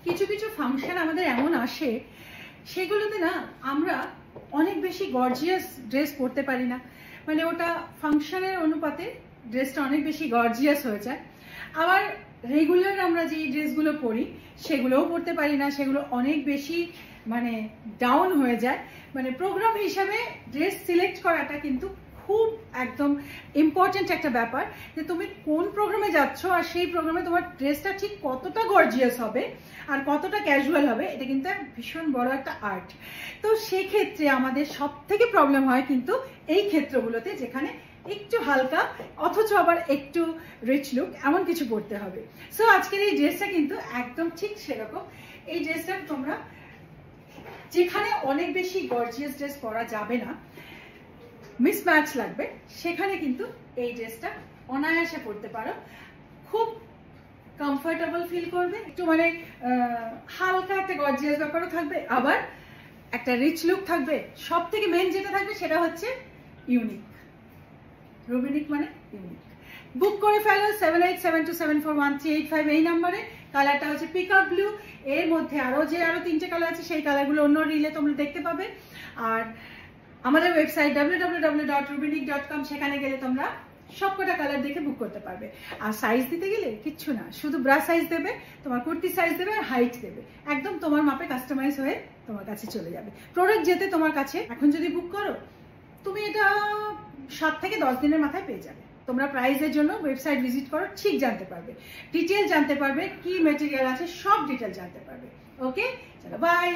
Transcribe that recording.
কিছু কিছু ফাংশন আমাদের এমন আসে সেগুলোতে না আমরা অনেক বেশি গর্জিয়াস ড্রেস পরতে পারি না, মানে ওটা ফাংশনের অনুপাতে ড্রেসটা অনেক বেশি গর্জিয়াস হয়ে যায়। আবার রেগুলার আমরা যে ড্রেসগুলো পরি সেগুলোও পরতে পারি না, সেগুলো অনেক বেশি মানে ডাউন হয়ে যায়। মানে প্রোগ্রাম হিসাবে ড্রেস সিলেক্ট করাটা কিন্তু খুব একদম ইম্পর্টেন্ট একটা ব্যাপার, যে তুমি কোন প্রোগ্রামে যাচ্ছ আর সেই প্রোগ্রামে তোমার ড্রেসটা ঠিক কতটা গর্জিয়াস হবে আর কতটা ক্যাজুয়াল হবে, এটা কিন্তু ভীষণ বড় একটা আর্ট। তো সেক্ষেত্রে আমাদের সব থেকে প্রবলেম হয় কিন্তু এই ক্ষেত্রগুলোতে, যেখানে একটু হালকা অথচ আবার একটু রিচ লুক এমন কিছু পরতে হবে। সো আজকের এই ড্রেসটা কিন্তু একদম ঠিক সেরকম। এই ড্রেসটা তোমরা যেখানে অনেক বেশি গর্জিয়াস ড্রেস পরা যাবে না, মিসম্যাচ লাগবে, সেখানে কিন্তু এই ড্রেসটা অনায়াসে পরতে পারো। খুব কমফোর্টেবল ফিল করবে, একটু মানে হালকা একটা গর্জিয়াস ব্যাপারও থাকবে, আবার একটা রিচ লুক থাকবে। সব থেকে মেন যেটা থাকবে সেটা হচ্ছে ইউনিক। রুবিনিক মানে ইউনিক। বুক করে ফেলো 7872741385 এই নাম্বারে। কালারটা হচ্ছে পিকআপ ব্লু। এর মধ্যে আরো 3টে কালার আছে, সেই কালারগুলো অন্য রিলে তোমরা দেখতে পাবে। আর আমাদের ওয়েবসাইট www.rubinik.com, সেখানে গেলে তোমরা সবকটা কালার দেখে বুক করতে পারবে। আর সাইজ দিতে গেলে কিচ্ছু না, শুধু ব্রা সাইজ দেবে, তোমার কুর্তি সাইজ দেবে আর হাইট দেবে, একদম তোমার মাপে কাস্টমাইজ হয়ে তোমার কাছে চলে যাবে। প্রোডাক্ট যেতে তোমার কাছে এখন যদি বুক করো, তুমি এটা 7 থেকে 10 দিনের মাথায় পেয়ে যাবে। তোমরা প্রাইসের জন্য ওয়েবসাইট ভিজিট করো, ঠিক জানতে পারবে, ডিটেল জানতে পারবে, কি মেটেরিয়াল আছে সব ডিটেল জানতে পারবে। ওকে, চলো বাই।